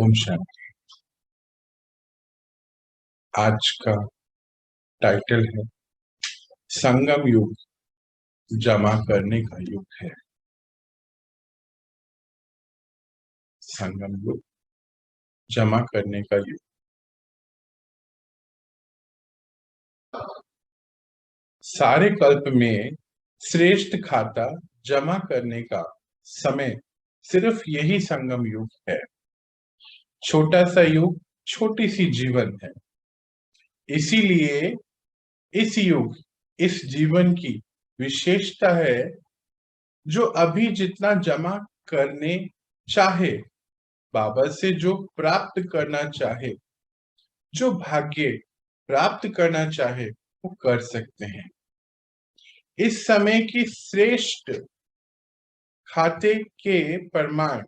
ओम शांति। आज का टाइटल है संगम युग, जमा करने का युग है। संगम युग, जमा करने का युग। सारे कल्प में श्रेष्ठ खाता जमा करने का समय सिर्फ यही संगम युग है। छोटा सा युग, छोटी सी जीवन है। इसीलिए इस युग, इस जीवन की विशेषता है, जो अभी जितना जमा करने चाहे, बाबा से जो प्राप्त करना चाहे, जो भाग्य प्राप्त करना चाहे, वो कर सकते हैं। इस समय की श्रेष्ठ खाते के प्रमाण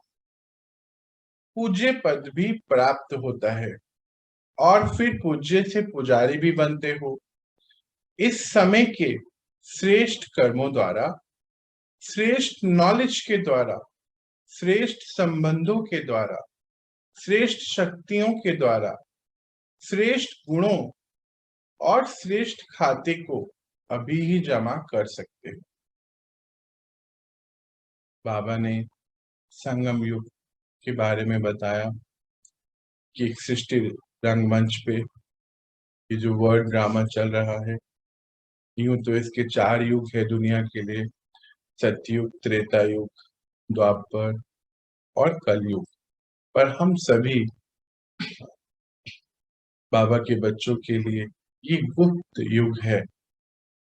पूज्य पद भी प्राप्त होता है और फिर पूज्य से पुजारी भी बनते हो। इस समय के श्रेष्ठ कर्मों द्वारा, श्रेष्ठ नॉलेज के द्वारा, श्रेष्ठ संबंधों के द्वारा, श्रेष्ठ शक्तियों के द्वारा, श्रेष्ठ गुणों और श्रेष्ठ खाते को अभी ही जमा कर सकते हैं। बाबा ने संगम युग के बारे में बताया कि एक सृष्टि रंगमंच पे ये जो वर्ल्ड ड्रामा चल रहा है, यूं तो इसके 4 युग है दुनिया के लिए: सतयुग, त्रेता युग, द्वापर और कलयुग। पर हम सभी बाबा के बच्चों के लिए ये गुप्त युग है,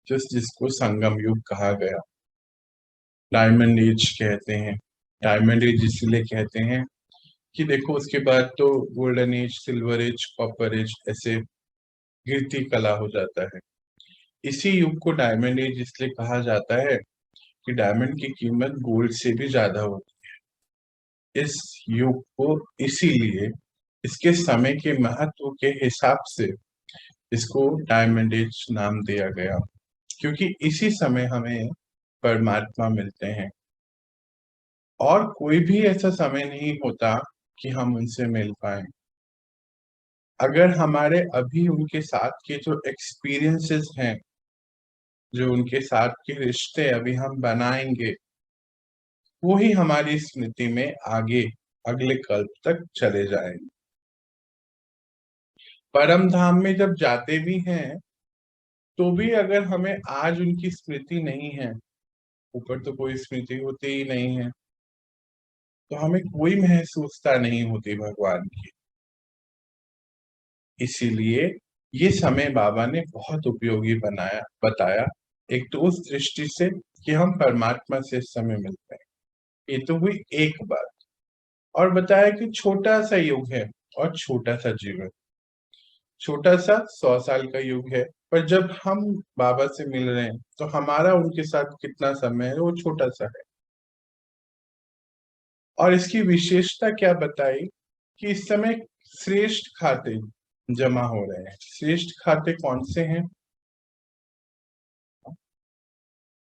जिसको संगम युग कहा गया। डायमंड एज कहते हैं। डायमंड एज इसलिए कहते हैं कि देखो, उसके बाद तो golden age, silver age, copper age ऐसे गिरती कला हो जाता है। इसी युग को डायमंड एज इसलिए कहा जाता है कि डायमंड की कीमत गोल्ड से भी ज्यादा होती है। इस युग को इसीलिए इसके समय के महत्व के हिसाब से इसको डायमंड एज नाम दिया गया, क्योंकि इसी समय हमें परमात्मा मिलते हैं और कोई भी ऐसा समय नहीं होता कि हम उनसे मिल पाए। अगर हमारे अभी उनके साथ के जो एक्सपीरियंसेस हैं, जो उनके साथ के रिश्ते अभी हम बनाएंगे, वो ही हमारी स्मृति में आगे अगले कल्प तक चले जाएंगे। परम धाम में जब जाते भी हैं तो भी अगर हमें आज उनकी स्मृति नहीं है, ऊपर तो कोई स्मृति होती ही नहीं है, तो हमें कोई महसूसता नहीं होती भगवान की। इसीलिए ये समय बाबा ने बहुत उपयोगी बताया। एक तो उस दृष्टि से कि हम परमात्मा से इस समय मिलते हैं, ये तो हुई एक बात। और बताया कि छोटा सा युग है और छोटा सा जीवन। छोटा सा 100 साल का युग है, पर जब हम बाबा से मिल रहे हैं तो हमारा उनके साथ कितना समय है, वो छोटा सा है। और इसकी विशेषता क्या बताई कि इस समय श्रेष्ठ खाते जमा हो रहे हैं। श्रेष्ठ खाते कौन से हैं?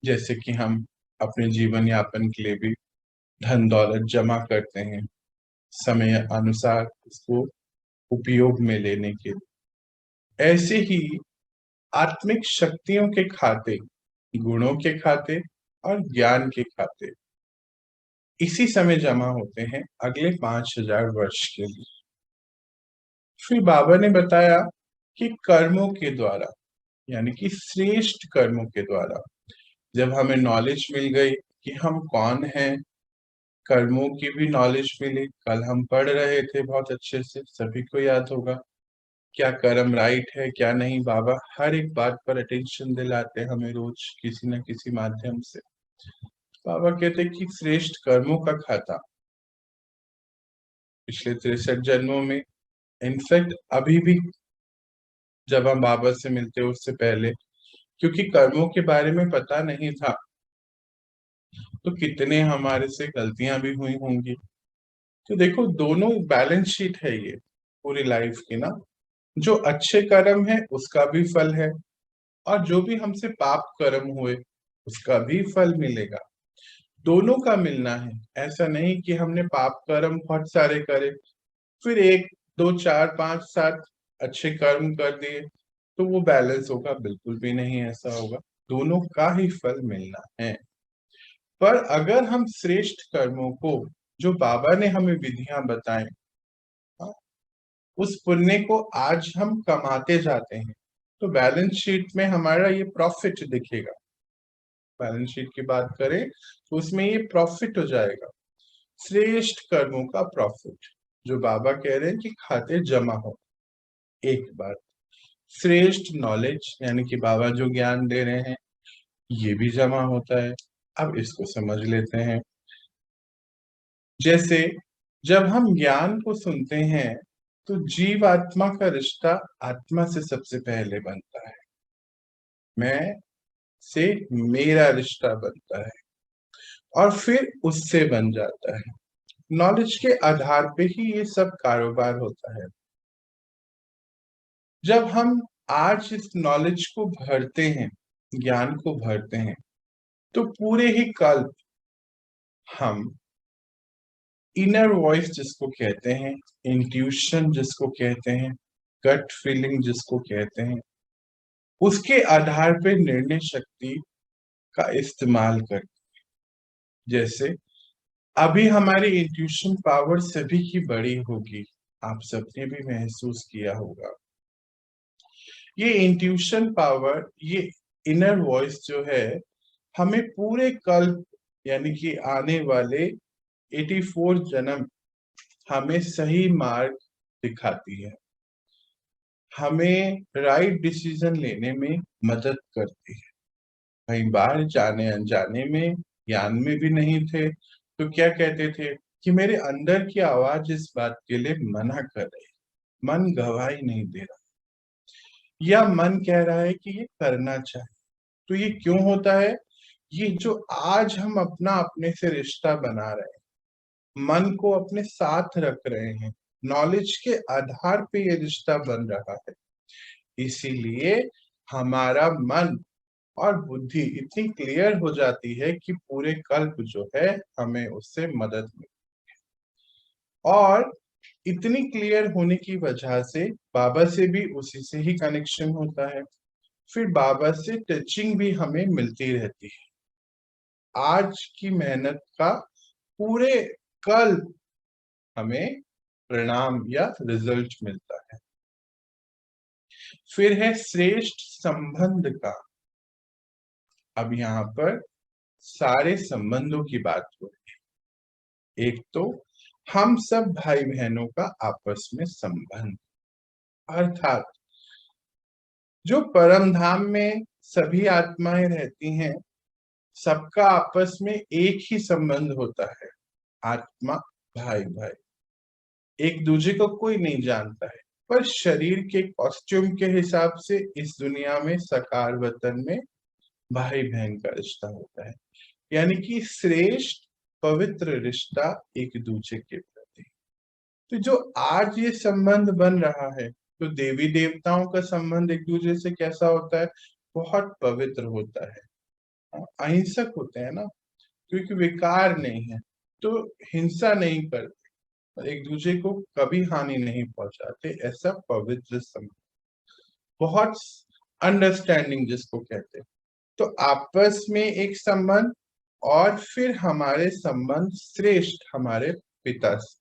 जैसे कि हम अपने जीवन यापन के लिए भी धन दौलत जमा करते हैं, समय अनुसार इसको उपयोग में लेने के लिए। ऐसे ही आत्मिक शक्तियों के खाते, गुणों के खाते और ज्ञान के खाते इसी समय जमा होते हैं अगले 5000 वर्ष के लिए। फिर बाबा ने बताया कि कर्मों के द्वारा, यानी कि श्रेष्ठ कर्मों के द्वारा, जब हमें नॉलेज मिल गई कि हम कौन हैं, कर्मों की भी नॉलेज मिली। कल हम पढ़ रहे थे बहुत अच्छे से, सभी को याद होगा क्या कर्म राइट है क्या नहीं। बाबा हर एक बात पर अटेंशन दिलाते हमें रोज किसी न किसी माध्यम से। बाबा कहते कि श्रेष्ठ कर्मों का खाता पिछले 63 जन्मों में, इनफैक्ट अभी भी जब हम बाबा से मिलते उससे पहले, क्योंकि कर्मों के बारे में पता नहीं था तो कितने हमारे से गलतियां भी हुई होंगी। तो देखो, दोनों बैलेंस शीट है ये पूरी लाइफ की ना। जो अच्छे कर्म है उसका भी फल है, और जो भी हमसे पाप कर्म हुए उसका भी फल मिलेगा। दोनों का मिलना है। ऐसा नहीं कि हमने पाप कर्म बहुत सारे करे फिर 1 2 4 5 7 अच्छे कर्म कर दिए तो वो बैलेंस होगा? बिल्कुल भी नहीं ऐसा होगा। दोनों का ही फल मिलना है। पर अगर हम श्रेष्ठ कर्मों को, जो बाबा ने हमें विधियां बताई, हाँ, उस पुण्य को आज हम कमाते जाते हैं तो बैलेंस शीट में हमारा ये प्रॉफिट दिखेगा। बैलेंस शीट की बात करें तो उसमें ये प्रॉफिट हो जाएगा, श्रेष्ठ कर्मों का प्रॉफिट, जो बाबा कह रहे हैं कि खाते जमा हो। एक बात, श्रेष्ठ नॉलेज यानी कि बाबा जो ज्ञान दे रहे हैं ये भी जमा होता है। अब इसको समझ लेते हैं। जैसे जब हम ज्ञान को सुनते हैं तो जीव आत्मा का रिश्ता आत्मा से सबसे पहले बनता है, मैं से मेरा रिश्ता बनता है और फिर उससे बन जाता है। नॉलेज के आधार पे ही ये सब कारोबार होता है। जब हम आज इस नॉलेज को भरते हैं, ज्ञान को भरते हैं, तो पूरे ही कल्प हम इनर वॉइस जिसको कहते हैं, इंट्यूशन जिसको कहते हैं, गट फीलिंग जिसको कहते हैं, उसके आधार पे निर्णय शक्ति का इस्तेमाल कर, जैसे अभी हमारी इंट्यूशन पावर सभी की बड़ी होगी, आप सबने भी महसूस किया होगा। ये इंट्यूशन पावर, ये इनर वॉइस जो है, हमें पूरे कल्प यानी कि आने वाले 84 जन्म हमें सही मार्ग दिखाती है, हमें राइट डिसीजन लेने में मदद करती है। कई बार जाने अनजाने में, ज्ञान में भी नहीं थे तो क्या कहते थे कि मेरे अंदर की आवाज इस बात के लिए मना कर रही, मन गवाही नहीं दे रहा, या मन कह रहा है कि ये करना चाहिए। तो ये क्यों होता है? ये जो आज हम अपना अपने से रिश्ता बना रहे हैं, मन को अपने साथ रख रहे हैं, नॉलेज के आधार पे ये रिश्ता बन रहा है, इसीलिए हमारा मन और बुद्धि इतनी क्लियर हो जाती है कि पूरे कल्प जो है हमें उससे मदद मिलती है। और इतनी क्लियर होने की वजह से बाबा से भी उसी से ही कनेक्शन होता है, फिर बाबा से टचिंग भी हमें मिलती रहती है। आज की मेहनत का पूरे कल हमें परिणाम या रिजल्ट मिलता है। फिर है श्रेष्ठ संबंध का। अब यहाँ पर सारे संबंधों की बात हो रही है। एक तो हम सब भाई बहनों का आपस में संबंध, अर्थात जो परम धाम में सभी आत्माएं रहती हैं, सबका आपस में एक ही संबंध होता है, आत्मा भाई भाई, एक दूसरे को कोई नहीं जानता है, पर शरीर के कॉस्ट्यूम के हिसाब से इस दुनिया में साकार वतन में भाई बहन का रिश्ता होता है, यानी कि श्रेष्ठ पवित्र रिश्ता एक दूसरे के प्रति। तो जो आज ये संबंध बन रहा है, तो देवी देवताओं का संबंध एक दूसरे से कैसा होता है? बहुत पवित्र होता है, अहिंसक होते हैं ना, क्योंकि विकार नहीं है, तो हिंसा नहीं करते, एक दूसरे को कभी हानि नहीं पहुंचाते, ऐसा पवित्र संबंध, बहुत अंडरस्टैंडिंग जिसको कहते हैं। तो आपस में एक संबंध, और फिर हमारे संबंध श्रेष्ठ हमारे पिता से,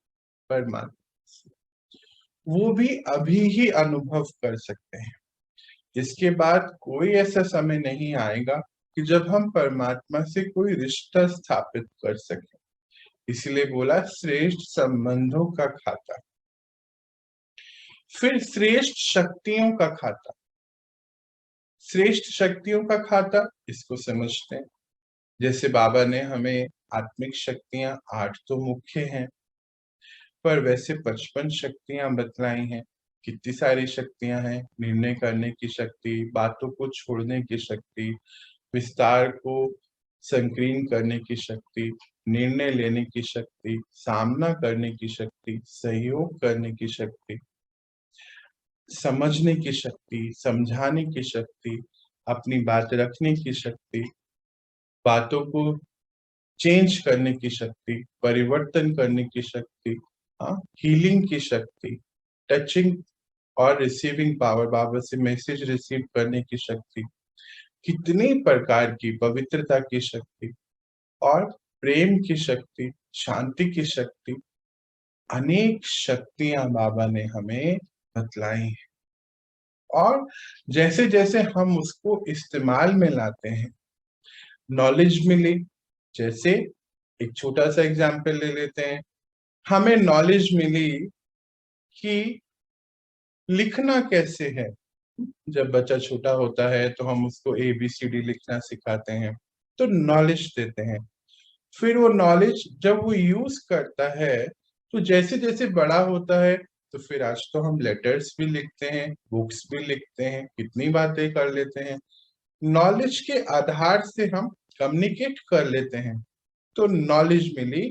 परमात्मा से, वो भी अभी ही अनुभव कर सकते हैं। इसके बाद कोई ऐसा समय नहीं आएगा कि जब हम परमात्मा से कोई रिश्ता स्थापित कर सकें, इसलिए बोला श्रेष्ठ संबंधों का खाता। फिर श्रेष्ठ शक्तियों का खाता। श्रेष्ठ शक्तियों का खाता इसको समझते हैं। जैसे बाबा ने हमें आत्मिक शक्तियां 8 तो मुख्य हैं, पर वैसे 55 शक्तियां बतलाई हैं। कितनी सारी शक्तियां हैं? निर्णय करने की शक्ति, बातों को छोड़ने की शक्ति, विस्तार को संकीर्ण करने की शक्ति, निर्णय लेने की शक्ति, सामना करने की शक्ति, सहयोग करने की शक्ति, समझने की शक्ति, समझाने की शक्ति, अपनी बात रखने की शक्ति, बातों को चेंज करने की शक्ति, परिवर्तन करने की शक्ति, हाँ, हीलिंग की शक्ति, टचिंग और रिसीविंग पावर, बाबा से मैसेज रिसीव करने की शक्ति, कितने प्रकार की पवित्रता की शक्ति और प्रेम की शक्ति, शांति की शक्ति, अनेक शक्तियां बाबा ने हमें बतलाई हैं। और जैसे जैसे हम उसको इस्तेमाल में लाते हैं, नॉलेज मिली। जैसे एक छोटा सा एग्जाम्पल ले लेते हैं, हमें नॉलेज मिली कि लिखना कैसे है। जब बच्चा छोटा होता है तो हम उसको ABCD लिखना सिखाते हैं, तो नॉलेज देते हैं। फिर वो नॉलेज जब वो यूज करता है, तो जैसे जैसे बड़ा होता है, तो फिर आज तो हम लेटर्स भी लिखते हैं, बुक्स भी लिखते हैं, कितनी बातें कर लेते हैं। नॉलेज के आधार से हम कम्युनिकेट कर लेते हैं। तो नॉलेज मिली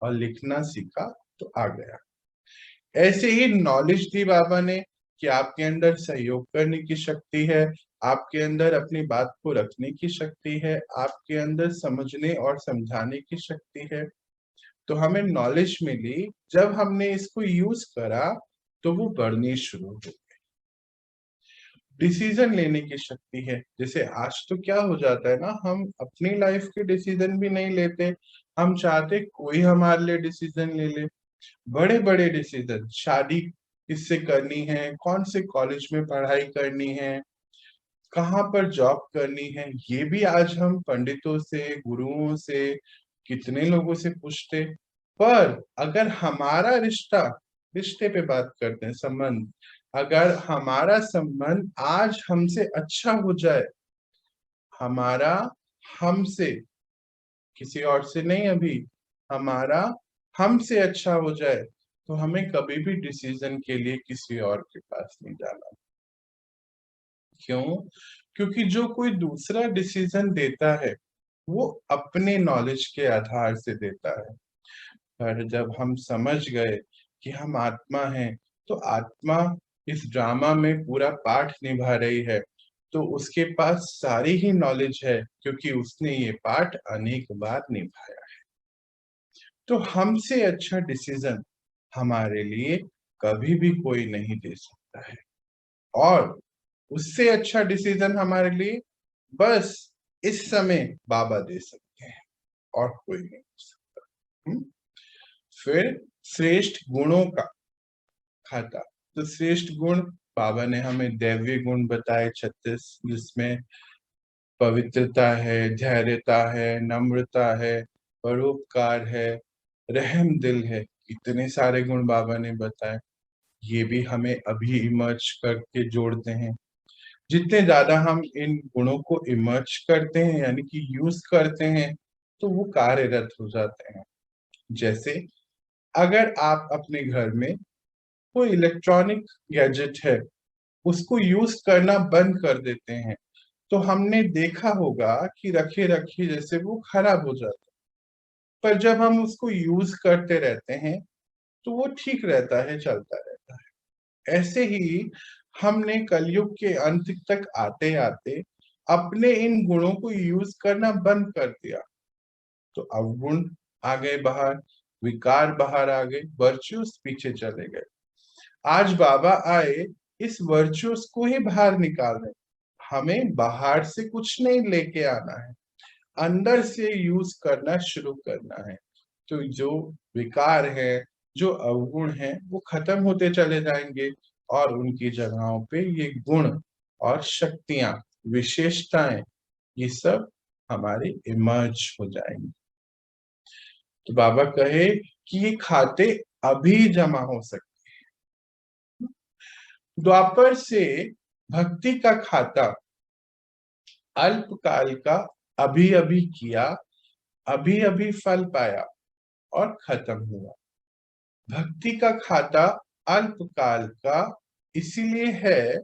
और लिखना सीखा तो आ गया। ऐसे ही नॉलेज दी बाबा ने कि आपके अंदर सहयोग करने की शक्ति है, आपके अंदर अपनी बात को रखने की शक्ति है, आपके अंदर समझने और समझाने की शक्ति है। तो हमें नॉलेज मिली, जब हमने इसको यूज करा तो वो बढ़नी शुरू हो गई। डिसीजन लेने की शक्ति है। जैसे आज तो क्या हो जाता है ना, हम अपनी लाइफ के डिसीजन भी नहीं लेते, हम चाहते कोई हमारे लिए डिसीजन ले ले। बड़े बड़े डिसीजन, शादी किससे करनी है, कौन से कॉलेज में पढ़ाई करनी है, कहाँ पर जॉब करनी है, ये भी आज हम पंडितों से, गुरुओं से, कितने लोगों से पूछते। पर अगर हमारा रिश्ता, रिश्ते पे बात करते हैं, संबंध, अगर हमारा संबंध आज हमसे अच्छा हो जाए, हमारा हमसे, किसी और से नहीं, अभी हमारा हमसे अच्छा हो जाए, तो हमें कभी भी डिसीजन के लिए किसी और के पास नहीं जाना। क्यों? क्योंकि जो कोई दूसरा डिसीजन देता है, वो अपने नॉलेज के आधार से देता है। पर जब हम समझ गए कि हम आत्मा हैं, तो आत्मा इस ड्रामा में पूरा पार्ट निभा रही है, तो उसके पास सारी ही नॉलेज है, क्योंकि उसने ये पार्ट अनेक बार निभाया है। तो हमसे अच्छा डिसीजन हमारे लिए कभी भी कोई नहीं दे सकता है। और उससे अच्छा डिसीजन हमारे लिए बस इस समय बाबा दे सकते हैं, और कोई नहीं दे सकता। फिर श्रेष्ठ गुणों का खाता। तो श्रेष्ठ गुण, बाबा ने हमें दैवीय गुण बताए 36, जिसमें पवित्रता है, धैर्यता है, नम्रता है, परोपकार है, रहम दिल है, इतने सारे गुण बाबा ने बताए। ये भी हमें अभी इमर्ज करके जोड़ते हैं। जितने ज्यादा हम इन गुणों को इमर्ज करते हैं, यानी कि यूज करते हैं, तो वो कार्यरत हो जाते हैं। जैसे अगर आप अपने घर में कोई इलेक्ट्रॉनिक गैजेट है, उसको यूज करना बंद कर देते हैं, तो हमने देखा होगा कि रखे रखे जैसे वो खराब हो जाता है। पर जब हम उसको यूज करते रहते हैं, तो वो ठीक रहता है, चलता रहता है। ऐसे ही हमने कलयुग के अंत तक आते आते अपने इन गुणों को यूज करना बंद कर दिया, तो अवगुण आ गए बाहर, विकार बाहर आ गए, वर्च्यूज पीछे चले गए। आज बाबा आए इस वर्च्यूज को ही बाहर निकाल रहे। हमें बाहर से कुछ नहीं लेके आना है, अंदर से यूज करना शुरू करना है। तो जो विकार है, जो अवगुण है, वो खत्म होते चले जाएंगे, और उनकी जगहों पे ये गुण और शक्तियां, विशेषताएं, ये सब हमारे इमर्ज हो जाएंगे। तो बाबा कहे कि ये खाते अभी जमा हो सकते। द्वापर से भक्ति का खाता अल्पकाल का, अभी अभी किया, अभी अभी फल पाया और खत्म हुआ। भक्ति का खाता अल्पकाल का इसीलिए है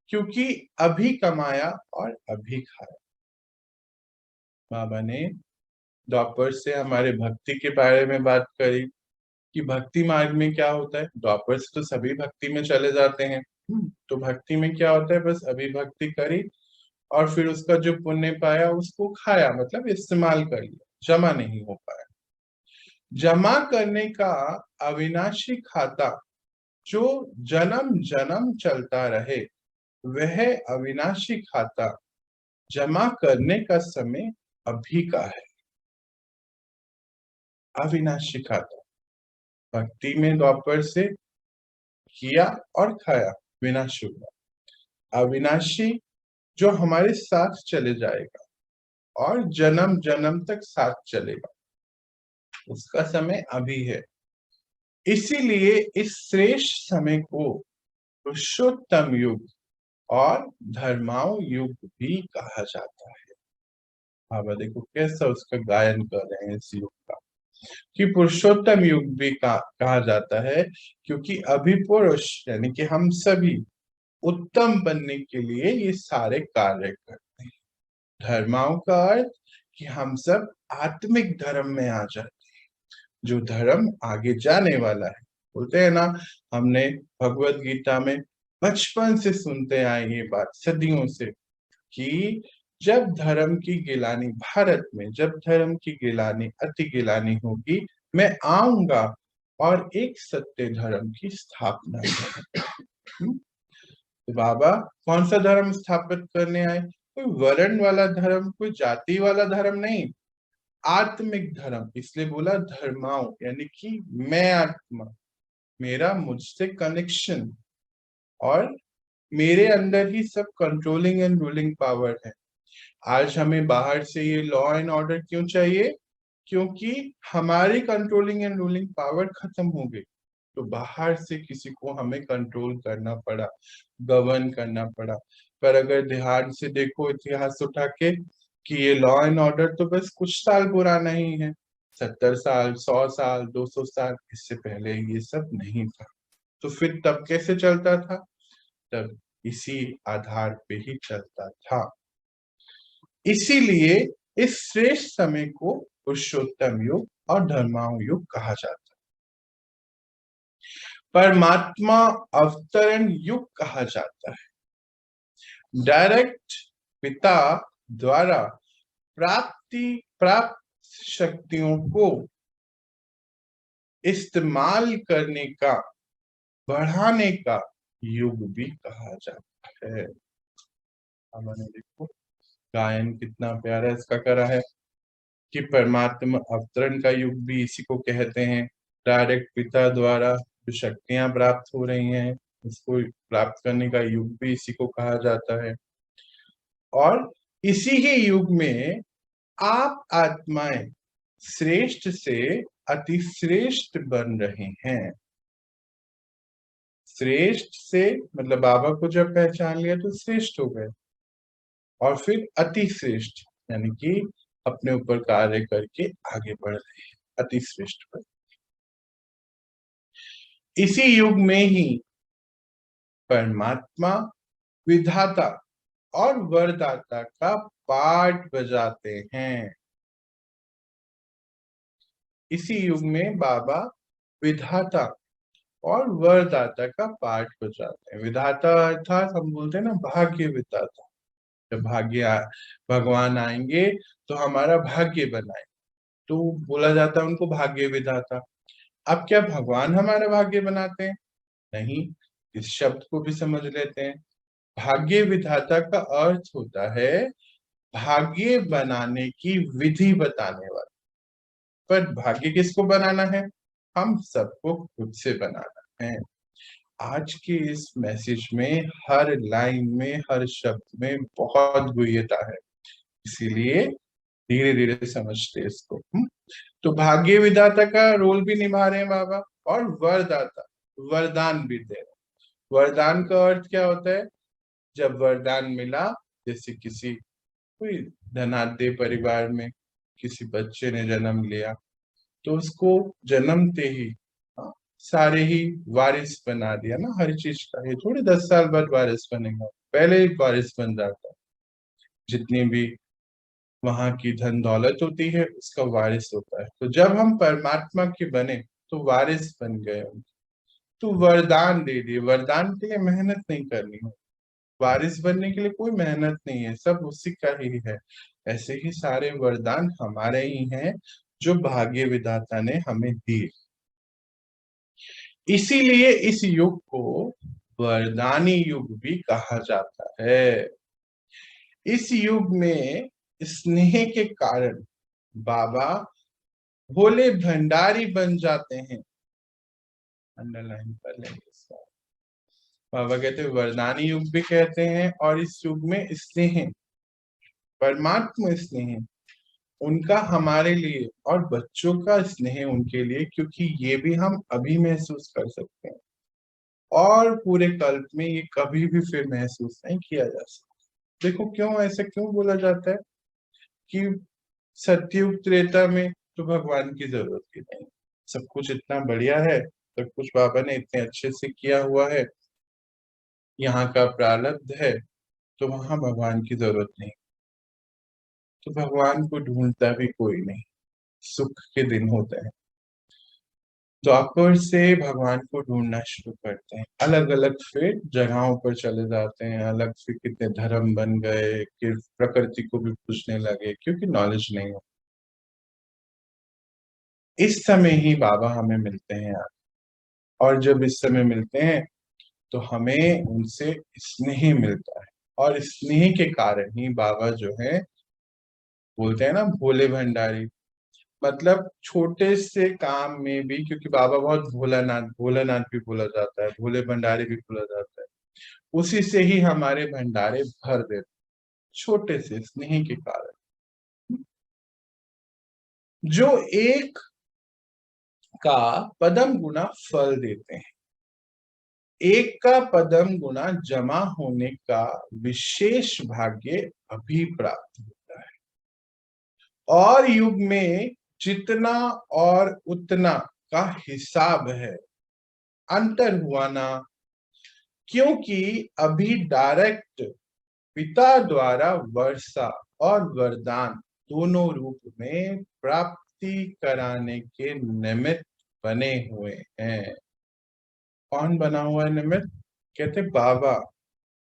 क्योंकि अभी कमाया और अभी खाया। बाबा ने द्वापर से हमारे भक्ति के बारे में बात करी कि भक्ति मार्ग में क्या होता है। द्वापर से तो सभी भक्ति में चले जाते हैं। तो भक्ति में क्या होता है, बस अभी भक्ति करी और फिर उसका जो पुण्य पाया उसको खाया, मतलब इस्तेमाल कर लिया, जमा नहीं हो पाया। जमा करने का अविनाशी खाता जो जन्म जन्म चलता रहे, वह अविनाशी खाता जमा करने का समय अभी का है। अविनाशी खाता भक्ति में द्वापर से किया और खाया, विनाशी हुआ। अविनाशी जो हमारे साथ चले जाएगा और जन्म जन्म तक साथ चलेगा, उसका समय अभी है। इसीलिए इस श्रेष्ठ समय को पुरुषोत्तम युग और धर्माओ युग भी कहा जाता है। बाबा देखो कैसा उसका गायन कर रहे हैं इस युग का, कि पुरुषोत्तम युग भी कहा जाता है, क्योंकि अभी पुरुष यानी कि हम सभी उत्तम बनने के लिए ये सारे कार्य करते हैं। धर्माओं का अर्थ कि हम सब आत्मिक धर्म में आ जाते हैं, जो धर्म आगे जाने वाला है। बोलते हैं ना, हमने भगवत गीता में बचपन से सुनते आए ये बात सदियों से, कि जब धर्म की गिलानी भारत में, जब धर्म की गिलानी अति गिलानी होगी, मैं आऊंगा और एक सत्य धर्म की स्थापना करूंगा। तो बाबा कौन सा धर्म स्थापित करने आए? कोई वर्ण वाला धर्म, कोई जाति वाला धर्म नहीं, आत्मिक धर्म। इसलिए बोला धर्माओं, यानी कि मैं आत्मा, मेरा मुझसे कनेक्शन, और मेरे अंदर ही सब कंट्रोलिंग एंड रूलिंग पावर है। आज हमें बाहर से ये लॉ एंड ऑर्डर क्यों चाहिए? क्योंकि हमारी कंट्रोलिंग एंड रूलिंग पावर खत्म हो गई, तो बाहर से किसी को हमें कंट्रोल करना पड़ा, गवर्न करना पड़ा। पर अगर ध्यान से देखो इतिहास उठा के, कि ये लॉ एंड ऑर्डर तो बस कुछ साल पुराना ही है, 70 साल, 100 साल, 200 साल, इससे पहले ये सब नहीं था। तो फिर तब कैसे चलता था? तब इसी आधार पे ही चलता था। इसीलिए इस श्रेष्ठ समय को पुरुषोत्तम युग और धर्माओं युग कहा जाता है। परमात्मा अवतरण युग कहा जाता है। डायरेक्ट पिता द्वारा प्राप्त शक्तियों को इस्तेमाल करने का, बढ़ाने का युग भी कहा जाता है। हमने देखो गायन कितना प्यारा इसका करा है, कि परमात्मा अवतरण का युग भी इसी को कहते हैं। डायरेक्ट पिता द्वारा जो शक्तियां प्राप्त हो रही हैं, उसको प्राप्त करने का युग भी इसी को कहा जाता है। और इसी ही युग में आप आत्माएं श्रेष्ठ से अति श्रेष्ठ बन रहे हैं। श्रेष्ठ से मतलब बाबा को जब पहचान लिया तो श्रेष्ठ हो गए, और फिर अति श्रेष्ठ यानी कि अपने ऊपर कार्य करके आगे बढ़ रहे हैं, अति श्रेष्ठ पर। इसी युग में ही परमात्मा विधाता और वरदाता का पाठ बजाते हैं। इसी युग में बाबा विधाता और वरदाता का पाठ बजाते हैं। विधाता अर्थात हम बोलते हैं ना भाग्य विधाता, जब भगवान आएंगे तो हमारा भाग्य बनाए, तो बोला जाता है उनको भाग्य विधाता। अब क्या भगवान हमारा भाग्य बनाते हैं? नहीं, इस शब्द को भी समझ लेते हैं। भाग्य विधाता का अर्थ होता है भाग्य बनाने की विधि बताने वाला। पर भाग्य किसको बनाना है? हम सबको खुद से बनाना है। आज के इस मैसेज में हर लाइन में, हर शब्द में बहुत गुह्यता है, इसीलिए धीरे धीरे समझते इसको। तो भाग्य विधाता का रोल भी निभा रहे हैं बाबा, और वरदाता, वरदान भी दे रहे। वरदान का अर्थ क्या होता है? जब वरदान मिला, जैसे किसी कोई धनाढ्य परिवार में किसी बच्चे ने जन्म लिया, तो उसको जन्मते ही सारे ही वारिस बना दिया ना हर चीज का। ये थोड़ी 10 साल बाद वारिस बनेगा, पहले ही वारिस बन जाता है। जितनी भी वहां की धन दौलत होती है उसका वारिस होता है। तो जब हम परमात्मा के बने तो वारिस बन गए। तो वरदान दे दिए। वरदान के लिए मेहनत नहीं करनी है, वारिस बनने के लिए कोई मेहनत नहीं है, सब उसी का ही है। ऐसे ही सारे वरदान हमारे ही हैं, जो भाग्य विधाता ने हमें दिए। इसीलिए इस युग को वरदानी युग भी कहा जाता है। इस युग में स्नेह के कारण बाबा भोले भंडारी बन जाते हैं। अंडरलाइन कर लेंगे इसका। बाबा कहते हैं वरदानी युग भी कहते हैं, और इस युग में स्नेह, परमात्मा स्नेह उनका हमारे लिए और बच्चों का स्नेह उनके लिए, क्योंकि ये भी हम अभी महसूस कर सकते हैं और पूरे कल्प में ये कभी भी फिर महसूस नहीं किया जा सकता। देखो क्यों ऐसा क्यों बोला जाता है कि सतयुग त्रेता में तो भगवान की जरूरत ही नहीं, सब कुछ इतना बढ़िया है, सब कुछ बाबा ने इतने अच्छे से किया हुआ है, यहाँ का प्रारब्ध है, तो वहां भगवान की जरूरत नहीं। तो भगवान को ढूंढता भी कोई नहीं, सुख के दिन होते हैं, द्वापर से भगवान को ढूंढना शुरू करते हैं, अलग अलग फिर जगहों पर चले जाते हैं, अलग से कितने धर्म बन गए कि प्रकृति को भी पूजने लगे, क्योंकि नॉलेज नहीं हो। इस समय ही बाबा हमें मिलते हैं यार, और जब इस समय मिलते हैं तो हमें उनसे स्नेह मिलता है, और स्नेह के कारण ही बाबा जो है, बोलते हैं ना भोले भंडारी, मतलब छोटे से काम में भी, क्योंकि बाबा बहुत भोलानाथ, भोलानाथ भी बोला जाता है, भोले भंडारी भी बोला जाता है, उसी से ही हमारे भंडारे भर देते, छोटे से स्नेह के कारण। जो एक का पदम गुना फल देते हैं, एक का पदम गुना जमा होने का विशेष भाग्य अभी प्राप्त होता है, और युग में जितना और उतना का हिसाब है, अंतर हुआ ना, क्योंकि अभी डायरेक्ट पिता द्वारा वर्षा और वरदान दोनों रूप में प्राप्ति कराने के निमित्त बने हुए हैं। कौन बना हुआ है निमित्त? कहते बाबा,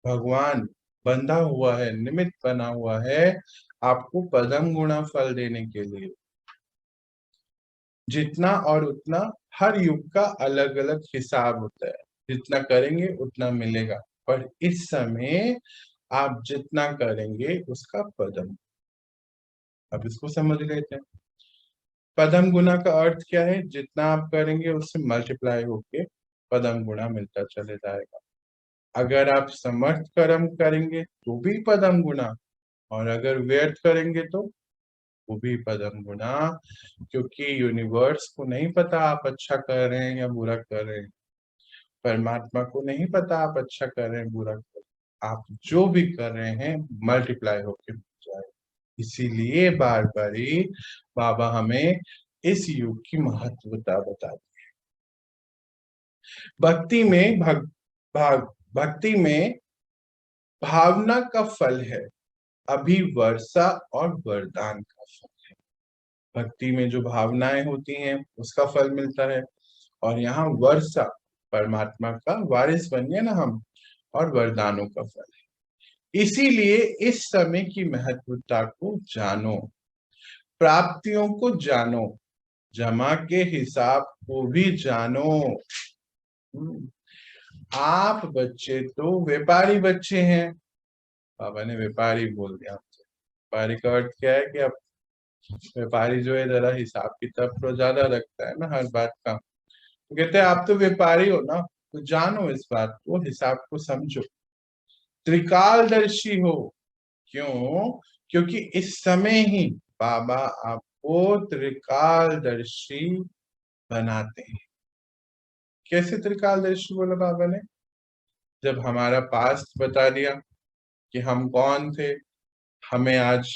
भगवान बंधा हुआ है, निमित्त बना हुआ है आपको पदम गुणा फल देने के लिए। जितना और उतना, हर युग का अलग अलग हिसाब होता है, जितना करेंगे उतना मिलेगा, पर इस समय आप जितना करेंगे उसका पदम। अब इसको समझ लेते हैं। पदम गुना का अर्थ क्या है? जितना आप करेंगे उससे मल्टीप्लाई होके पदम गुना मिलता चले जाएगा। अगर आप समर्थ कर्म करेंगे तो भी पदम गुना, और अगर व्यर्थ करेंगे तो वो भी पदम गुना, क्योंकि यूनिवर्स को नहीं पता आप अच्छा कर रहे हैं या बुरा कर रहे हैं, परमात्मा को नहीं पता आप अच्छा कर रहे हैं बुरा कर रहे हैं, आप जो भी कर रहे हैं मल्टीप्लाई होके मिल जाए। इसीलिए बार बारी बाबा हमें इस युग की महत्वता बताते हैं। भक्ति में भक्ति में भावना का फल है, अभी वर्षा और वरदान का फल है। भक्ति में जो भावनाएं होती हैं उसका फल मिलता है, और यहाँ वर्षा, परमात्मा का वारिस बनिए ना हम, और वरदानों का फल है। इसीलिए इस समय की महत्वता को जानो, प्राप्तियों को जानो, जमा के हिसाब को भी जानो। आप बच्चे तो व्यापारी बच्चे हैं, बाबा ने व्यापारी बोल दिया आपसे। व्यापारी का अर्थ क्या है कि आप, व्यापारी जो है जरा हिसाब किताब तो ज्यादा रखता है ना हर बात का, तो कहते हैं आप तो व्यापारी हो ना, तो जानो इस बात को, हिसाब को समझो, त्रिकालदर्शी हो। क्यों? क्योंकि इस समय ही बाबा आपको त्रिकालदर्शी बनाते हैं। कैसे त्रिकालदर्शी बोला बाबा ने? जब हमारा पास्ट बता दिया कि हम कौन थे, हमें आज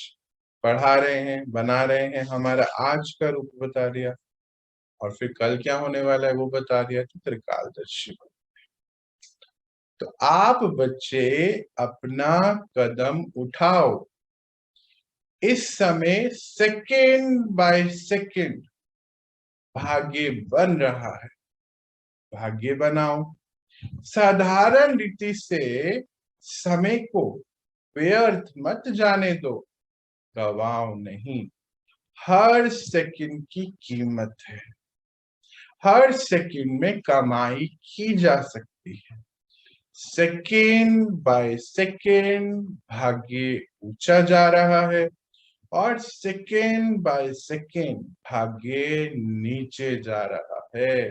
पढ़ा रहे हैं, बना रहे हैं, हमारा आज का रूप बता दिया, और फिर कल क्या होने वाला है वो बता दिया, तो त्रिकालदर्शी। तो आप बच्चे अपना कदम उठाओ, इस समय सेकेंड बाय सेकेंड भाग्य बन रहा है, भाग्य बनाओ। साधारण रीति से समय को व्यर्थ मत जाने दो, गवाओ नहीं, हर सेकंड की कीमत है, हर सेकंड में कमाई की जा सकती है। सेकंड बाय सेकंड भाग्य ऊंचा जा रहा है और सेकंड बाय सेकंड भाग्य नीचे जा रहा है।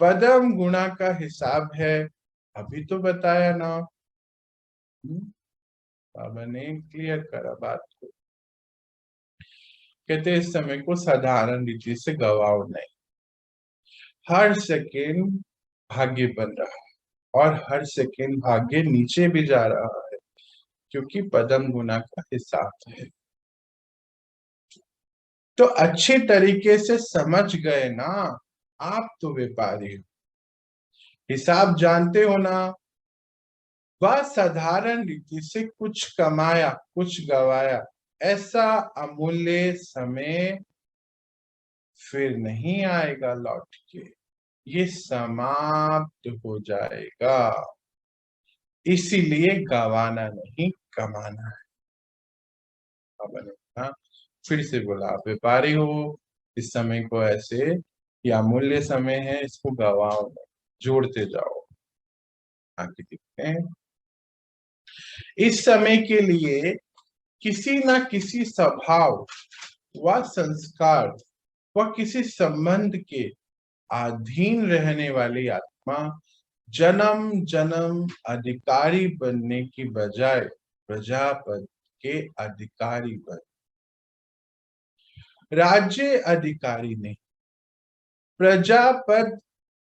पदम गुणा का हिसाब है, अभी तो बताया ना। बाबा ने क्लियर करा बात को। कहते इस समय को साधारण रीति से गवाओ नहीं। हर सेकंड भाग्य बन रहा है और हर सेकंड भाग्य नीचे भी जा रहा है, क्योंकि पदम गुना का हिसाब है। तो अच्छी तरीके से समझ गए ना, आप तो व्यापारी हो, हिसाब जानते हो ना। वह साधारण रीति से कुछ कमाया कुछ गवाया, ऐसा अमूल्य समय फिर नहीं आएगा लौट के, ये समाप्त हो जाएगा। इसीलिए गवाना नहीं, कमाना है। हाँ, फिर से बोला, आप व्यापारी हो, इस समय को ऐसे, ये अमूल्य समय है, इसको गवाओ नहीं, जोड़ते जाओ। आगे देखते हैं। इस समय के लिए किसी न किसी स्वभाव व संस्कार व किसी संबंध के अधीन रहने वाली आत्मा जन्म जन्म अधिकारी बनने की बजाय प्रजापद के अधिकारी बन, राज्य अधिकारी नहीं, प्रजापद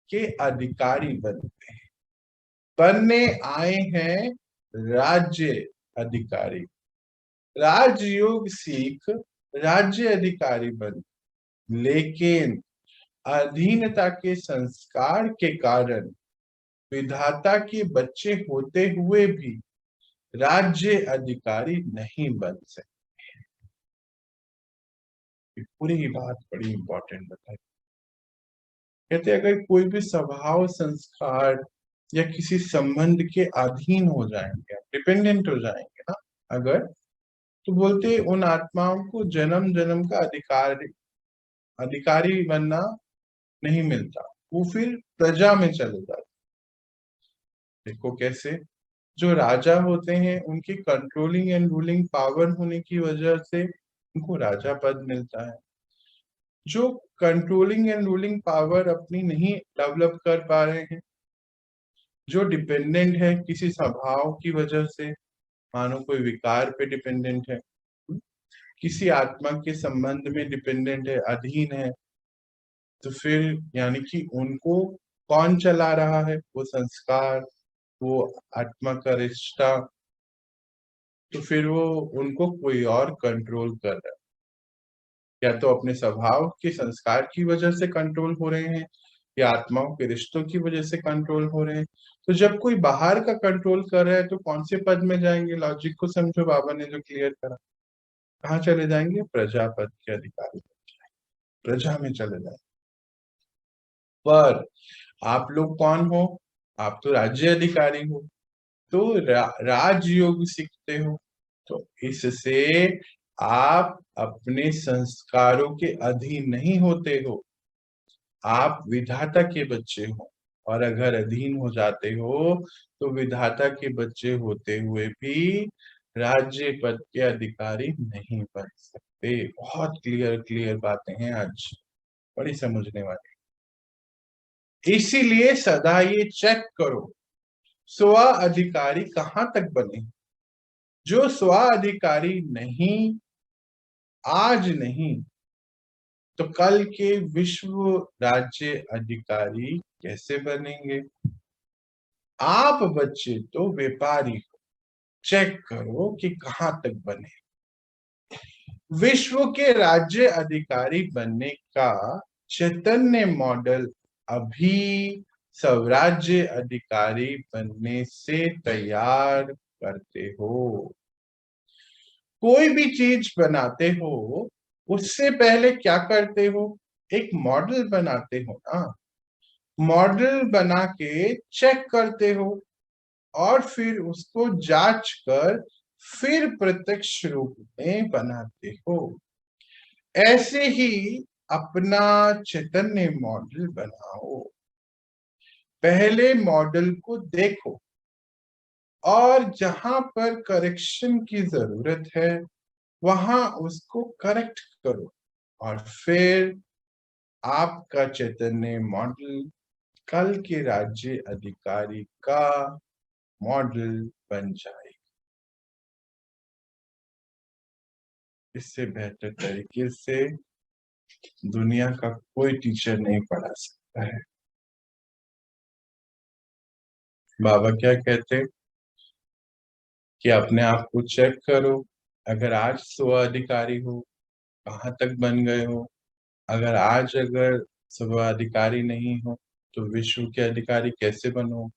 के अधिकारी बनते हैं। बनने आए हैं राज्य अधिकारी, राजयोग सीख राज्य अधिकारी बन, लेकिन अधीनता के संस्कार के कारण विधाता के बच्चे होते हुए भी राज्य अधिकारी नहीं बन सकते। पूरी ही बात बड़ी इंपॉर्टेंट बताई। कहते अगर कोई भी स्वभाव संस्कार या किसी संबंध के अधीन हो जाएंगे, डिपेंडेंट हो जाएंगे ना अगर, तो बोलते उन आत्माओं को जन्म जन्म का अधिकारी बनना नहीं मिलता, वो फिर प्रजा में चले जाते। देखो कैसे, जो राजा होते हैं उनकी कंट्रोलिंग एंड रूलिंग पावर होने की वजह से उनको राजा पद मिलता है। जो कंट्रोलिंग एंड रूलिंग पावर अपनी नहीं डेवलप कर पा रहे हैं, जो डिपेंडेंट है किसी स्वभाव की वजह से, मानो कोई विकार पे डिपेंडेंट है, किसी आत्मा के संबंध में डिपेंडेंट है, अधीन है, तो फिर यानी कि उनको कौन चला रहा है, वो संस्कार, वो आत्मा का रिश्ता, तो फिर वो उनको कोई और कंट्रोल कर रहा है। या तो अपने स्वभाव के संस्कार की वजह से कंट्रोल हो रहे हैं, या आत्माओं के रिश्तों की वजह से कंट्रोल हो रहे हैं। तो जब कोई बाहर का कंट्रोल कर रहा है तो कौन से पद में जाएंगे? लॉजिक को समझो, बाबा ने जो क्लियर करा, कहाँ चले जाएंगे? प्रजापद के अधिकारी, प्रजा में चले जाएंगे। पर आप लोग कौन हो? आप तो राज्य अधिकारी हो, तो राजयोग सीखते हो, तो इससे आप अपने संस्कारों के अधीन नहीं होते हो, आप विधाता के बच्चे हो। और अगर अधीन हो जाते हो तो विधाता के बच्चे होते हुए भी राज्य पद के अधिकारी नहीं बन सकते। बहुत क्लियर क्लियर बातें हैं आज, बड़ी समझने वाली। इसीलिए सदा ये चेक करो, स्व अधिकारी कहाँ तक बने। जो स्व अधिकारी नहीं, आज नहीं तो कल के विश्व राज्य अधिकारी कैसे बनेंगे? आप बच्चे तो व्यापारी हो, चेक करो कि कहाँ तक बने। विश्व के राज्य अधिकारी बनने का चैतन्य मॉडल अभी स्वराज्य अधिकारी बनने से तैयार करते हो। कोई भी चीज बनाते हो उससे पहले क्या करते हो? एक मॉडल बनाते हो ना, मॉडल बना के चेक करते हो और फिर उसको जांच कर फिर प्रत्यक्ष रूप में बनाते हो। ऐसे ही अपना चैतन्य मॉडल बनाओ। पहले मॉडल को देखो और जहां पर करेक्शन की जरूरत है वहां उसको करेक्ट करो और फिर आपका चैतन्य मॉडल कल के राज्य अधिकारी का मॉडल बन जाए। इससे बेहतर तरीके से दुनिया का कोई टीचर नहीं पढ़ा सकता है। बाबा क्या कहते कि अपने आप को चेक करो। अगर आज स्व अधिकारी हो, कहाँ तक बन गए हो। अगर स्व अधिकारी नहीं हो तो विश्व के अधिकारी कैसे बनो।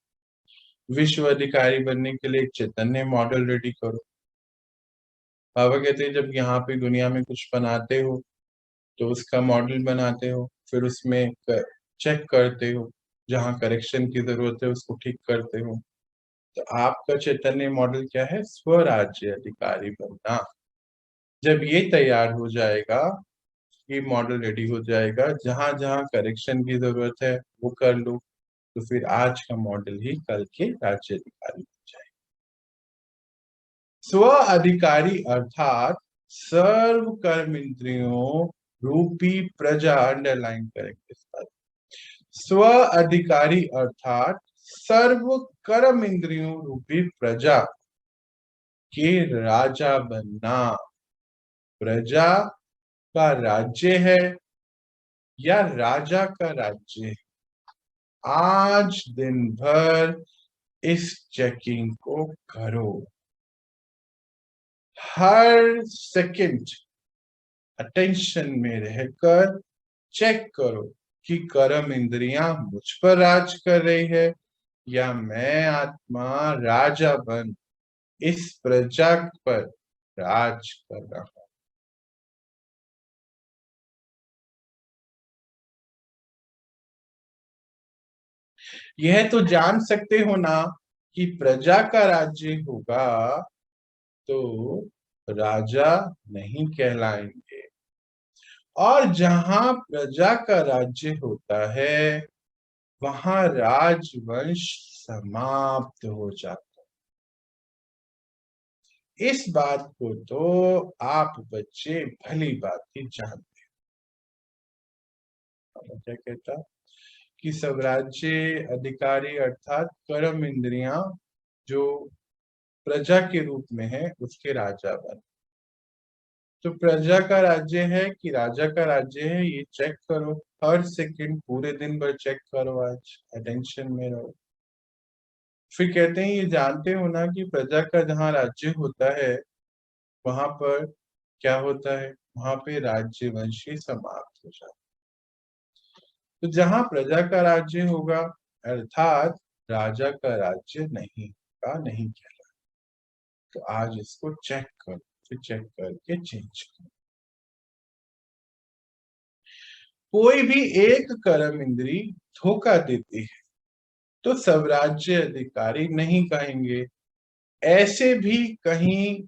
विश्व अधिकारी बनने के लिए एक चैतन्य मॉडल रेडी करो। बाबा कहते हैं जब यहाँ पे दुनिया में कुछ बनाते हो तो उसका मॉडल बनाते हो, फिर उसमें चेक करते हो, जहाँ करेक्शन की जरूरत है उसको ठीक करते हो। तो आपका चैतन्य मॉडल क्या है? स्वराज्य अधिकारी बनना। जब ये तैयार हो जाएगा, ये मॉडल रेडी हो जाएगा, जहां जहां करेक्शन की जरूरत है वो कर लो, तो फिर आज का मॉडल ही कल के राज्य अधिकारी बन जाए। स्व अधिकारी अर्थात सर्व कर्म इंद्रियों रूपी प्रजा, अंडरलाइन करेंगे इस बात। स्व अधिकारी अर्थात सर्व कर्म इंद्रियों रूपी प्रजा के राजा बनना। प्रजा का राज्य है या राजा का राज्य है? आज दिन भर इस चेकिंग को करो। हर सेकंड अटेंशन में रहकर चेक करो कि कर्म इंद्रियां मुझ पर राज कर रही है या मैं आत्मा राजा बन इस प्रजा पर राज कर रहा हूं। यह तो जान सकते हो ना कि प्रजा का राज्य होगा तो राजा नहीं कहलाएंगे, और जहां प्रजा का राज्य होता है वहां राजवंश समाप्त हो जाता है। इस बात को तो आप बच्चे भली भांति जानते हैं। क्या कहता कि स्वराज्य अधिकारी अर्थात कर्म इंद्रियां जो प्रजा के रूप में है उसके राजा बन। तो प्रजा का राज्य है कि राजा का राज्य है, ये चेक करो। हर सेकंड पूरे दिन भर चेक करो, आज अटेंशन में रहो। फिर कहते हैं ये जानते हो ना कि प्रजा का जहाँ राज्य होता है वहां पर क्या होता है? वहां पे राज्य वंश ही समाप्त हो जाता है। तो जहाँ प्रजा का राज्य होगा अर्थात राजा का राज्य नहीं का नहीं कहला। तो आज इसको चेक करो, फिर चेक करके चेंज करो। कोई भी एक कर्म इंद्री धोखा देती है तो स्वराज्य अधिकारी नहीं कहेंगे। ऐसे भी कहीं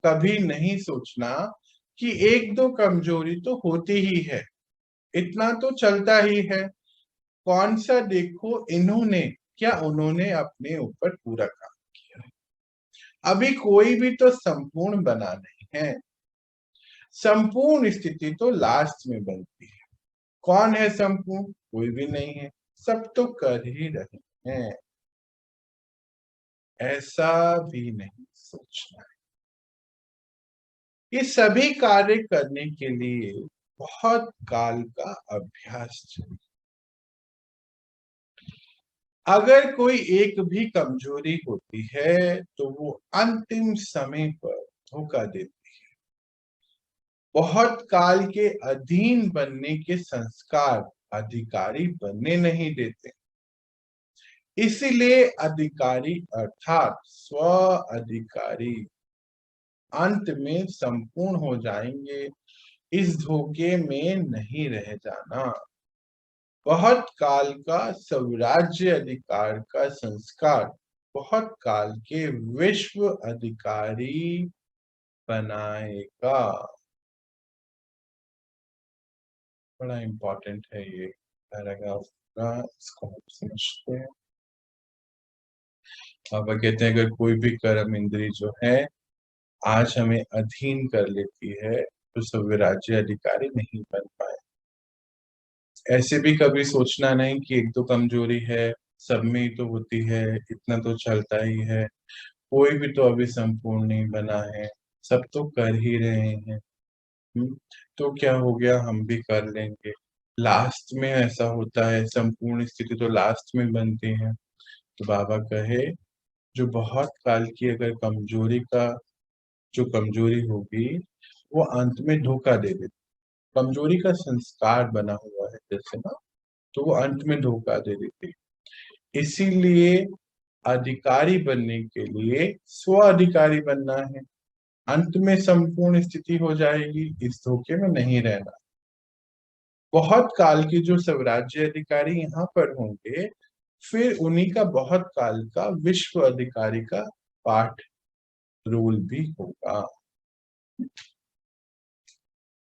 कभी नहीं सोचना कि एक दो कमजोरी तो होती ही है, इतना तो चलता ही है। कौन सा देखो इन्होंने क्या उन्होंने अपने ऊपर पूरा काम किया है। अभी कोई भी तो संपूर्ण बना नहीं है। संपूर्ण स्थिति तो लास्ट में बनती है। कौन है संपूर्ण? कोई भी नहीं है, सब तो कर ही रहे हैं। ऐसा भी नहीं सोचना है। ये सभी कार्य करने के लिए बहुत काल का अभ्यास चाहिए। अगर कोई एक भी कमजोरी होती है तो वो अंतिम समय पर धोखा देती है। बहुत काल के अधीन बनने के संस्कार अधिकारी बनने नहीं देते। इसीलिए अधिकारी अर्थात स्व अधिकारी अंत में संपूर्ण हो जाएंगे। इस धोखे में नहीं रह जाना। बहुत काल का स्वराज्य अधिकार का संस्कार बहुत काल के विश्व अधिकारी बनाएगा। बड़ा इम्पोर्टेंट है ये पैराग्राफ का, इसको हम समझते हैं। बाबा कहते हैं अगर कोई भी कर्म इंद्री जो है आज हमें अधीन कर लेती है तो स्वराज्य अधिकारी नहीं बन पाए। ऐसे भी कभी सोचना नहीं कि एक तो कमजोरी है, सब में ही तो होती है, इतना तो चलता ही है, कोई भी तो अभी संपूर्ण नहीं बना है, सब तो कर ही रहे हैं। तो क्या हो गया, हम भी कर लेंगे। लास्ट में ऐसा होता है, संपूर्ण स्थिति तो लास्ट में बनती है। तो बाबा कहे जो बहुत काल की अगर जो कमजोरी होगी वो अंत में धोखा दे देती। कमजोरी का संस्कार बना हुआ है जैसे ना, तो वो अंत में धोखा दे देती। इसीलिए अधिकारी बनने के लिए स्व अधिकारी बनना है। अंत में संपूर्ण स्थिति हो जाएगी, इस धोखे में नहीं रहना। बहुत काल के जो स्वराज्य अधिकारी यहाँ पर होंगे, फिर उन्हीं का बहुत काल का विश्व अधिकारी का पाठ रोल भी होगा।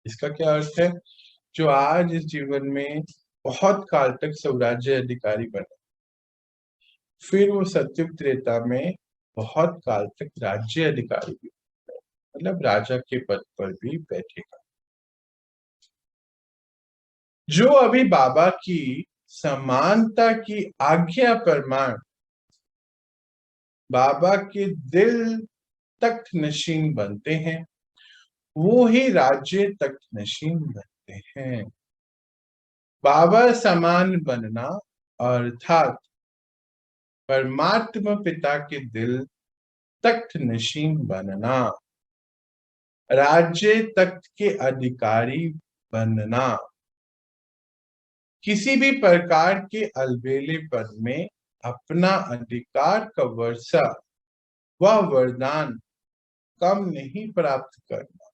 इसका क्या अर्थ है, जो आज इस जीवन में बहुत काल तक स्वराज्य अधिकारी बने, फिर वो सत्युग त्रेता में बहुत काल तक राज्य अधिकारी भी, मतलब राजा के पद पर भी बैठेगा। जो अभी बाबा की समानता की आज्ञा प्रमाण बाबा के दिल तख्त नशीन बनते हैं, वो ही राज्य तख्त नशीन बनते हैं। बाबा समान बनना अर्थात परमात्मा पिता के दिल तख्त नशीन बनना, राज्य तख्त के अधिकारी बनना। किसी भी प्रकार के अलबेलेपन में अपना अधिकार का वर्षा व वरदान कम नहीं प्राप्त करना।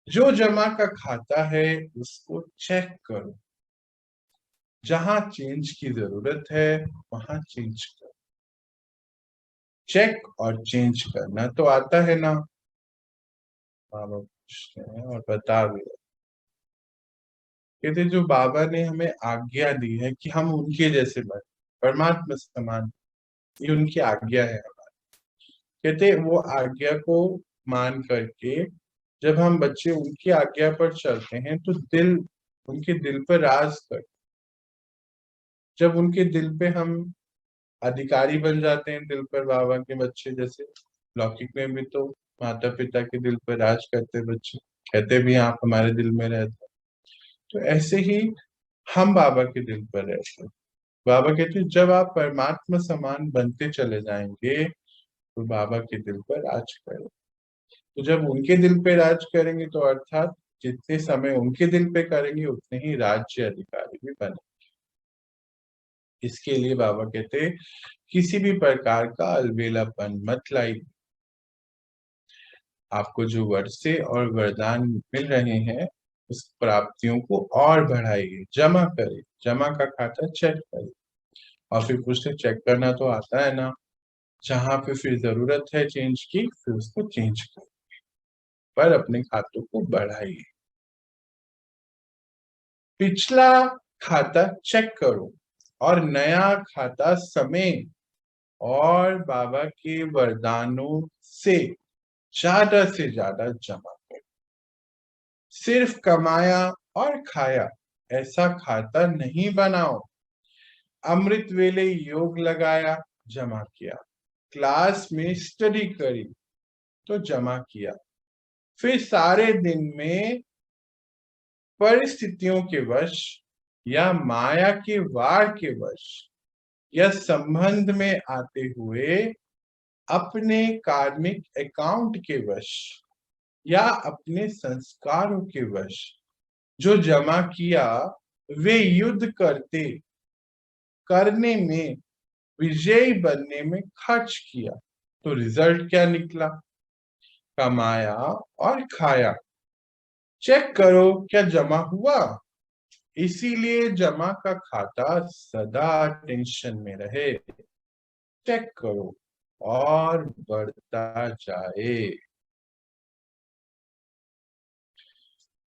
जो जमा का खाता है उसको चेक करो, जहां चेंज की जरूरत है वहां चेंज करो। चेक और चेंज करना तो आता है ना, बाबा पूछते हैं और बता भी रहे। कहते जो बाबा ने हमें आज्ञा दी है कि हम उनके जैसे बने, परमात्मा समान, ये उनकी आज्ञा है हमारी। कहते वो आज्ञा को मान करके जब हम बच्चे उनकी आज्ञा पर चलते हैं तो दिल उनके दिल पर राज कर, जब उनके दिल पे हम अधिकारी बन जाते हैं, दिल पर बाबा के बच्चे जैसे, लौकिक में भी तो माता पिता के दिल पर राज करते बच्चे, कहते भी आप हमारे दिल में रहते। तो ऐसे ही हम बाबा के दिल पर रहते हैं। बाबा कहते हैं जब आप परमात्मा समान बनते चले जाएंगे तो बाबा के दिल पर राज करें। तो जब उनके दिल पे राज करेंगे तो अर्थात जितने समय उनके दिल पे करेंगे उतने ही राज्य अधिकारी भी बने। इसके लिए बाबा कहते किसी भी प्रकार का अलबेलापन मत लाइए। आपको जो वर्षे और वरदान मिल रहे हैं उस प्राप्तियों को और बढ़ाइए, जमा करें, जमा का खाता चेक करें। और फिर पूछते चेक करना तो आता है ना, जहां पे फिर जरूरत है चेंज की फिर उसको चेंज करें, पर अपने खातों को बढ़ाइए। पिछला खाता चेक करो और नया खाता समय और बाबा के वरदानों से ज्यादा जमा करो। सिर्फ कमाया और खाया ऐसा खाता नहीं बनाओ। अमृत वेले योग लगाया, जमा किया, क्लास में स्टडी करी तो जमा किया, फिर सारे दिन में परिस्थितियों के वश या माया के वार के वश या संबंध में आते हुए अपने कार्मिक अकाउंट के वश या अपने संस्कारों के वश जो जमा किया वे युद्ध करने में विजयी बनने में खर्च किया, तो रिजल्ट क्या निकला, कमाया और खाया। चेक करो क्या जमा हुआ। इसीलिए जमा का खाता सदा टेंशन में रहे, चेक करो और बढ़ता जाए।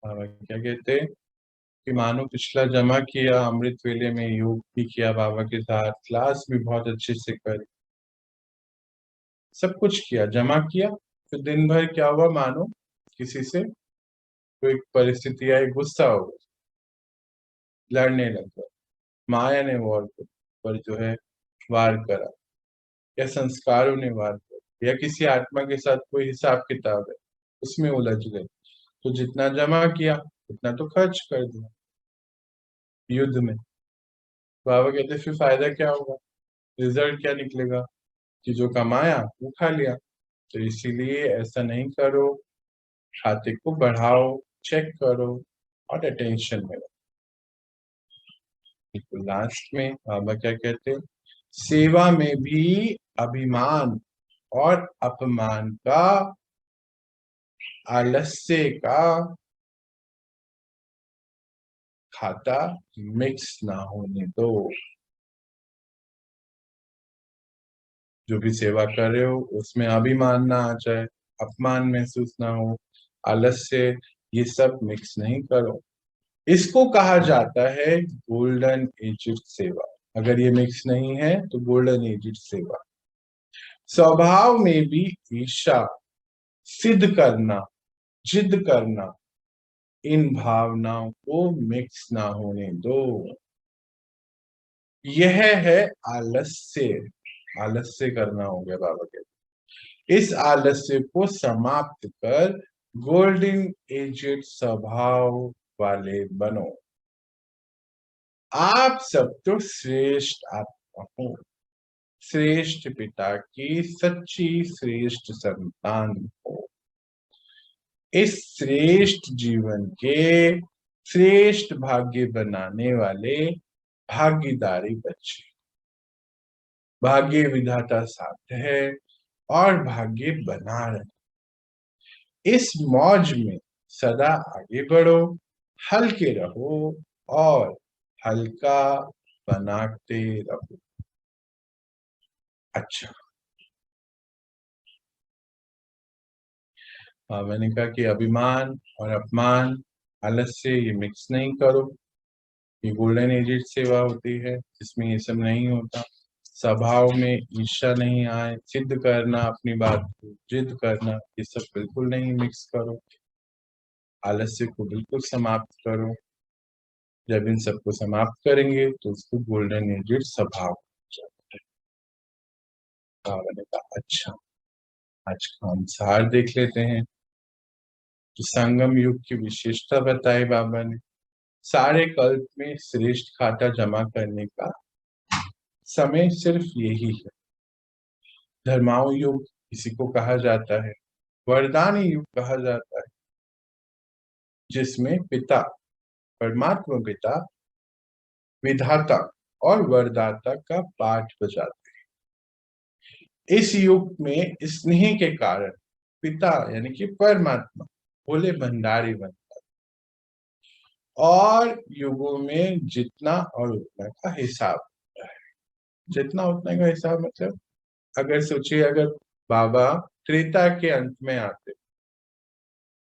क्या कहते कि मानो पिछला जमा किया, अमृत वेले में योग भी किया बाबा के साथ, क्लास भी बहुत अच्छे से करी, सब कुछ किया, जमा किया। फिर दिन भर क्या हुआ, मानो किसी से कोई परिस्थिति आई, गुस्सा हो गया, लड़ने लग गया, माया ने वॉर पर जो है वार करा, या संस्कारों ने वार करा, या किसी आत्मा के साथ कोई हिसाब किताब है, उसमें उलझ गए, तो जितना जमा किया उतना तो खर्च कर दिया युद्ध में। बाबा कहते फिर फायदा क्या होगा, रिजल्ट क्या निकलेगा, कि जो कमाया वो खा लिया। तो इसीलिए ऐसा नहीं करो, खाते को बढ़ाओ, चेक करो और अटेंशन में रखो। लास्ट में बाबा क्या कहते हैं, सेवा में भी अभिमान और अपमान का, आलस्य का खाता मिक्स ना होने दो। जो भी सेवा कर रहे हो उसमें अभिमान ना आ जाए, अपमान महसूस ना हो, आलस्य, ये सब मिक्स नहीं करो। इसको कहा जाता है गोल्डन एजिड सेवा। अगर ये मिक्स नहीं है तो गोल्डन एजिड सेवा। स्वभाव में भी ईर्ष्या, सिद्ध करना, जिद करना, इन भावनाओं को मिक्स ना होने दो। यह है आलस्य। आलस्य करना हो गया बाबा के। इस आलस्य को समाप्त कर गोल्डन एजेड स्वभाव वाले बनो। आप सब तो श्रेष्ठ आत्मा हो, श्रेष्ठ पिता की सच्ची श्रेष्ठ संतान हो। इस श्रेष्ठ जीवन के श्रेष्ठ भाग्य बनाने वाले भागीदारी बच्चे। भाग्य विधाता साथ है और भाग्य बना रहे। इस मौज में सदा आगे बढ़ो, हल्के रहो और हल्का बनाते रहो। अच्छा, मैंने कहा कि अभिमान और अपमान, आलस्य, ये मिक्स नहीं करो। ये गोल्डन एजेड सेवा होती है जिसमें ये सब नहीं होता। स्वभाव में ईर्ष्या नहीं आए, सिद्ध करना अपनी बात को, जिद करना, ये सब बिल्कुल नहीं मिक्स करो। आलस्य को बिल्कुल समाप्त करो। जब इन सबको समाप्त करेंगे तो उसको गोल्डन एजेड स्वभाव मैंने कहा अच्छा, आज का हम सार देख लेते हैं। तो संगम युग की विशेषता बताई बाबा ने। सारे कल्प में श्रेष्ठ खाता जमा करने का समय सिर्फ यही है। धर्माओ युग इसी को कहा जाता है, वरदान युग कहा जाता है, जिसमें पिता, परमात्मा पिता, विधाता और वरदाता का पाठ बजाते हैं। इस युग में स्नेह के कारण पिता यानी कि परमात्मा भोले भंडारी बनता है, और युगों में जितना और उतना का हिसाब होता है। जितना उतना का हिसाब मतलब, अगर सोचिए, अगर बाबा त्रेता के अंत में आते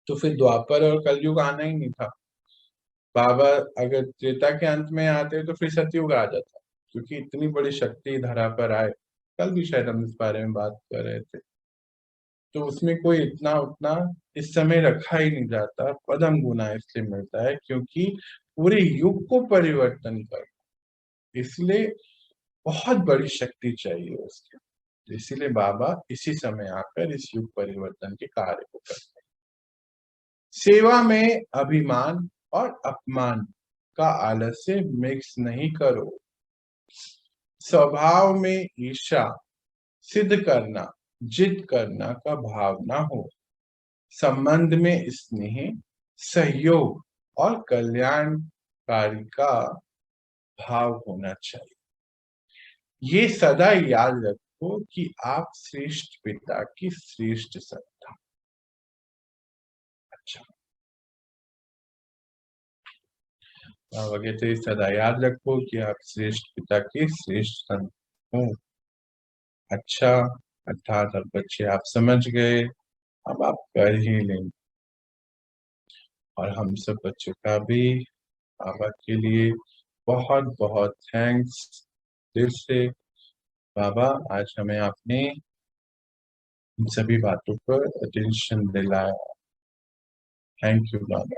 तो फिर द्वापर और कलयुग आना ही नहीं था। बाबा अगर त्रेता के अंत में आते तो फिर सतयुग आ जाता, क्योंकि इतनी बड़ी शक्ति धरा पर आए। कल भी शायद हम इस बारे में बात कर रहे थे। तो उसमें कोई इतना उतना इस समय रखा ही नहीं जाता, पदम गुना इसलिए मिलता है क्योंकि पूरे युग को परिवर्तन कर, इसलिए बहुत बड़ी शक्ति चाहिए उसके। तो इसीलिए बाबा इसी समय आकर इस युग परिवर्तन के कार्य को करते हैं। सेवा में अभिमान और अपमान का आलस्य मिक्स नहीं करो। स्वभाव में ईर्ष्या, सिद्ध करना, जिद करना का भाव ना हो। संबंध में स्नेह, सहयोग और कल्याणकारी का भाव होना चाहिए। ये सदा याद रखो कि आप श्रेष्ठ पिता की श्रेष्ठ संतान। अच्छा, वगैरह सदा याद रखो कि आप श्रेष्ठ पिता की श्रेष्ठ संतान हो। अच्छा, अर्थात अब बच्चे आप समझ गए, अब आप कर ही लेंगे। और हम सब बच्चों का भी बाबा के लिए बहुत बहुत थैंक्स दिल से। बाबा आज हमें आपने इन सभी बातों पर अटेंशन दिलाया। थैंक यू बाबा।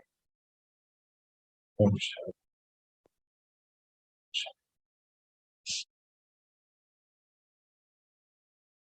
ओम शांति।